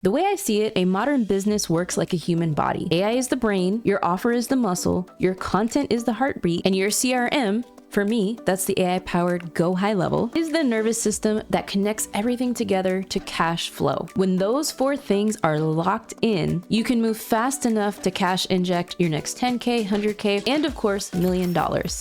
The way I see it, a modern business works like a human body. AI is the brain, your offer is the muscle, your content is the heartbeat, and your CRM, for me, that's the AI-powered GoHighLevel, is the nervous system that connects everything together to cash flow. When those four things are locked in, you can move fast enough to cash inject your next 10K, 100K, and of course, $1 million.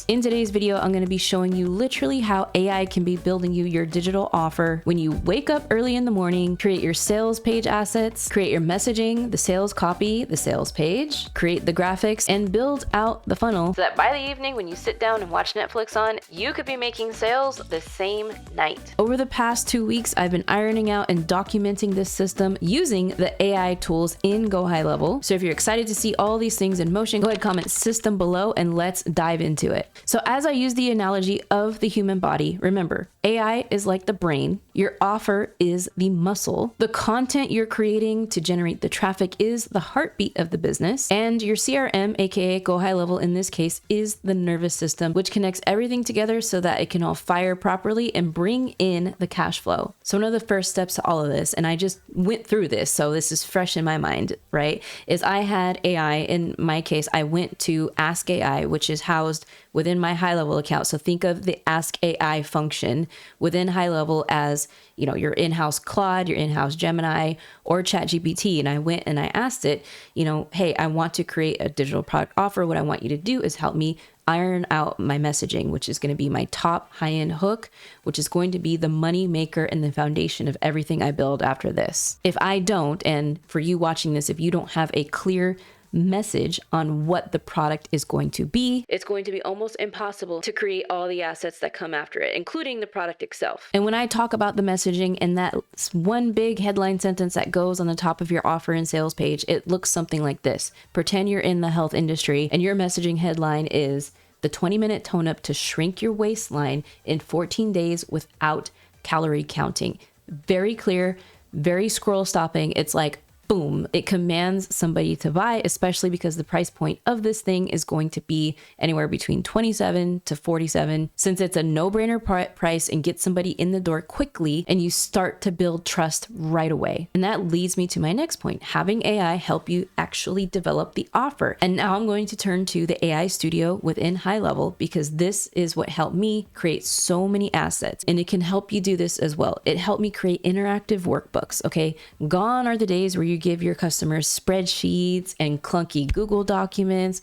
In today's video, I'm going to be showing you literally how AI can be building you your digital offer when you wake up early in the morning, create your sales page assets, create your messaging, the sales copy, the sales page, create the graphics, and build out the funnel so that by the evening when you sit down and watch Netflix on, you could be making sales the same night. Over the past 2 weeks, I've been ironing out and documenting this system using the AI tools in GoHighLevel. So if you're excited to see all these things in motion, go ahead, comment system below and let's dive into it. So as I use the analogy of the human body, remember, AI is like the brain, your offer is the muscle, the content you're creating to generate the traffic is the heartbeat of the business, and your CRM, aka GoHighLevel in this case, is the nervous system, which connects everything together so that it can all fire properly and bring in the cash flow. So one of the first steps to all of this, and I just went through this, so this is fresh in my mind, right, is I had AI. In my case, I went to Ask AI, which is housed within my HighLevel account. So think of the Ask AI function within HighLevel as, you know, your in-house Claude, your in-house Gemini, or ChatGPT. And I went and I asked it, you know, hey, I want to create a digital product offer. What I want you to do is help me iron out my messaging, which is going to be my top high-end hook, which is going to be the money maker and the foundation of everything I build after this. If I don't, and for you watching this, if you don't have a clear message on what the product is going to be, it's going to be almost impossible to create all the assets that come after it, including the product itself. And when I talk about the messaging and that one big headline sentence that goes on the top of your offer and sales page, it looks something like this. Pretend you're in the health industry and your messaging headline is the 20-minute tone up to shrink your waistline in 14 days without calorie counting. Very clear, very scroll stopping. It's like, boom, it commands somebody to buy, especially because the price point of this thing is going to be anywhere between $27 to $47. Since it's a no-brainer price and get somebody in the door quickly, and you start to build trust right away. And that leads me to my next point, having AI help you actually develop the offer. And now I'm going to turn to the AI studio within HighLevel because this is what helped me create so many assets, and it can help you do this as well. It helped me create interactive workbooks, okay? Gone are the days where you give your customers spreadsheets and clunky Google documents.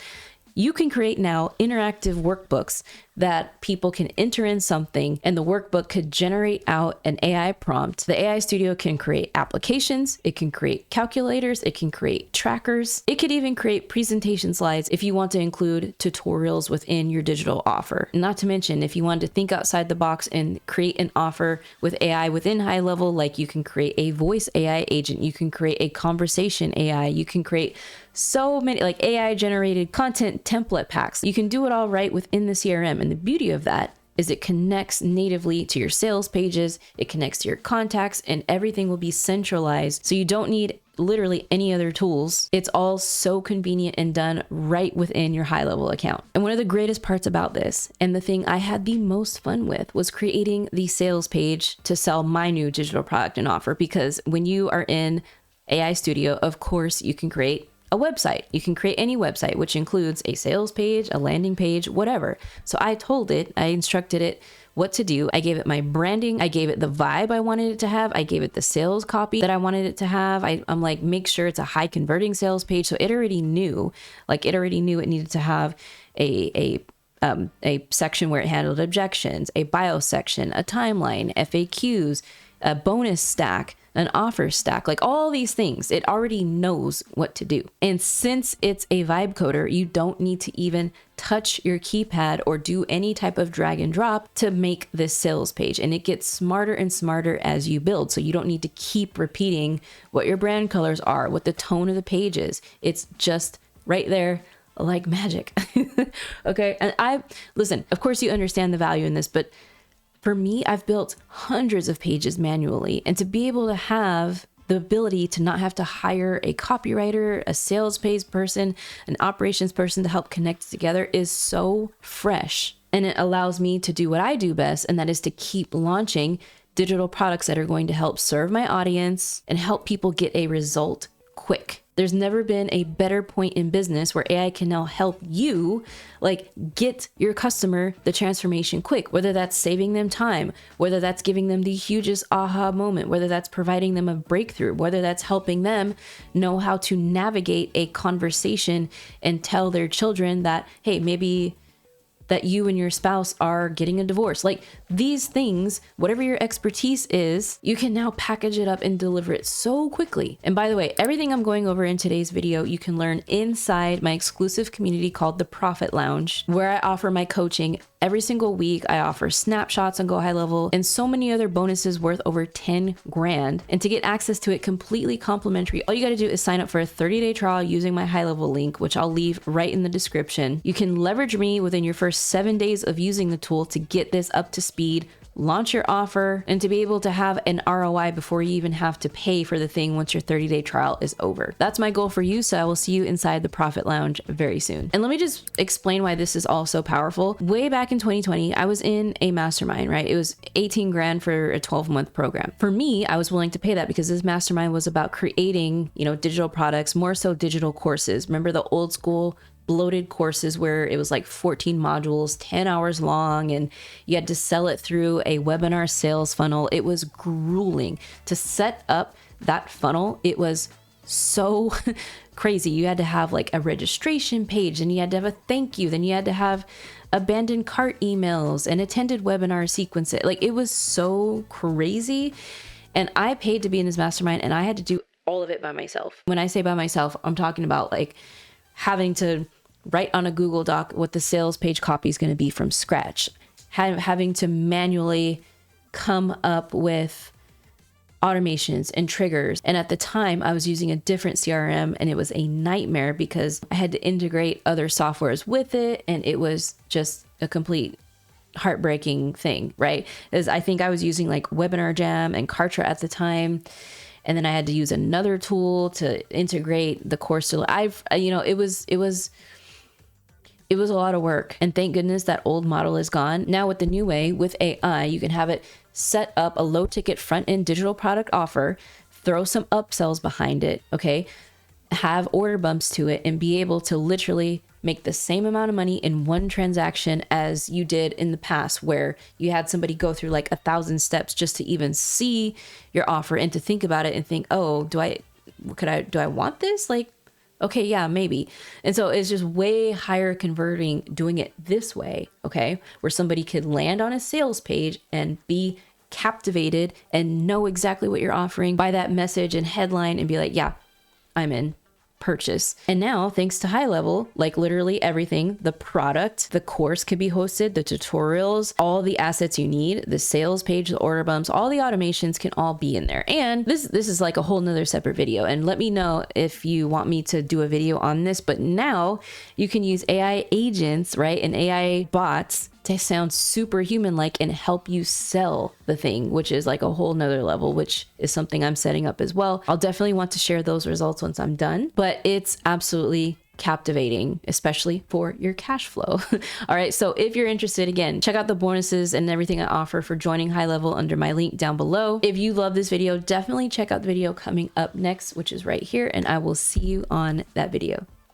You can create now interactive workbooks that people can enter in something and the workbook could generate out an AI prompt. The AI studio can create applications, it can create calculators, it can create trackers, it could even create presentation slides if you want to include tutorials within your digital offer. Not to mention, if you want to think outside the box and create an offer with AI within HighLevel, like you can create a voice AI agent, you can create a conversation AI, you can create so many like AI generated content template packs. You can do it all right within the CRM. And the beauty of that is it connects natively to your sales pages, it connects to your contacts, and everything will be centralized. So you don't need literally any other tools. It's all so convenient and done right within your HighLevel account. And one of the greatest parts about this, and the thing I had the most fun with, was creating the sales page to sell my new digital product and offer. Because when you are in AI Studio, of course, you can create a website. You can create any website, which includes a sales page, a landing page, whatever. So I instructed it what to do. I gave it my branding. I gave it the vibe I wanted it to have. I gave it the sales copy that I wanted it to have. I'm like, make sure it's a high converting sales page. So it already knew it needed to have a section where it handled objections, a bio section, a timeline, FAQs, a bonus stack, an offer stack, like all these things. It already knows what to do. And since it's a vibe coder, you don't need to even touch your keypad or do any type of drag and drop to make this sales page. And it gets smarter and smarter as you build. So you don't need to keep repeating what your brand colors are, what the tone of the page is. It's just right there like magic. Okay. And listen, of course you understand the value in this, but for me, I've built hundreds of pages manually, and to be able to have the ability to not have to hire a copywriter, a sales page person, an operations person to help connect together is so fresh. And it allows me to do what I do best, and that is to keep launching digital products that are going to help serve my audience and help people get a result quick. There's never been a better point in business where AI can now help you like get your customer the transformation quick, whether that's saving them time, whether that's giving them the hugest aha moment, whether that's providing them a breakthrough, whether that's helping them know how to navigate a conversation and tell their children that, hey, maybe that you and your spouse are getting a divorce. Like these things, whatever your expertise is, you can now package it up and deliver it so quickly. And by the way, everything I'm going over in today's video, you can learn inside my exclusive community called the Profit Lounge, where I offer my coaching every single week. I offer snapshots on GoHighLevel and so many other bonuses worth over 10 grand. And to get access to it completely complimentary, all you got to do is sign up for a 30-day trial using my HighLevel link, which I'll leave right in the description. You can leverage me within your first 7 days of using the tool to get this up to speed, launch your offer, and to be able to have an ROI before you even have to pay for the thing once your 30-day trial is over. That's my goal for you, so I will see you inside the Profit Lounge very soon. And let me just explain why this is all so powerful. Way back in 2020, I was in a mastermind, right? It was 18 grand for a 12-month program. For me, I was willing to pay that because this mastermind was about creating, digital products, more so digital courses. Remember the old school bloated courses where it was like 14 modules, 10 hours long, and you had to sell it through a webinar sales funnel. It was grueling to set up that funnel. It was so crazy. You had to have like a registration page, and you had to have a thank you. Then you had to have abandoned cart emails and attended webinar sequences. Like it was so crazy. And I paid to be in this mastermind, and I had to do all of it by myself. When I say by myself, I'm talking about like having to write on a Google Doc what the sales page copy is going to be from scratch, having to manually come up with automations and triggers. And at the time I was using a different CRM, and it was a nightmare because I had to integrate other softwares with it. And it was just a complete heartbreaking thing, right? As I think I was using like Webinar Jam and Kartra at the time. And then I had to use another tool to integrate the course. So it was a lot of work, and thank goodness that old model is gone. Now with the new way, with AI, you can have it set up a low ticket front end digital product offer, throw some upsells behind it, okay? Have order bumps to it, and be able to literally make the same amount of money in one transaction as you did in the past, where you had somebody go through like 1,000 steps just to even see your offer and to think about it and think, oh, do I want this? Like, okay, yeah, maybe. And so it's just way higher converting doing it this way, okay? Where somebody could land on a sales page and be captivated and know exactly what you're offering by that message and headline and be like, yeah, I'm in. Purchase. And now, thanks to HighLevel, like literally everything, the product, the course could be hosted, the tutorials, all the assets you need, the sales page, the order bumps, all the automations can all be in there. And this is like a whole nother separate video. And let me know if you want me to do a video on this. But now you can use AI agents, right? And AI bots to sound super human-like and help you sell the thing, which is like a whole nother level, which is something I'm setting up as well. I'll definitely want to share those results once I'm done, but it's absolutely captivating, especially for your cash flow. All right. So if you're interested, again, check out the bonuses and everything I offer for joining HighLevel under my link down below. If you love this video, definitely check out the video coming up next, which is right here. And I will see you on that video.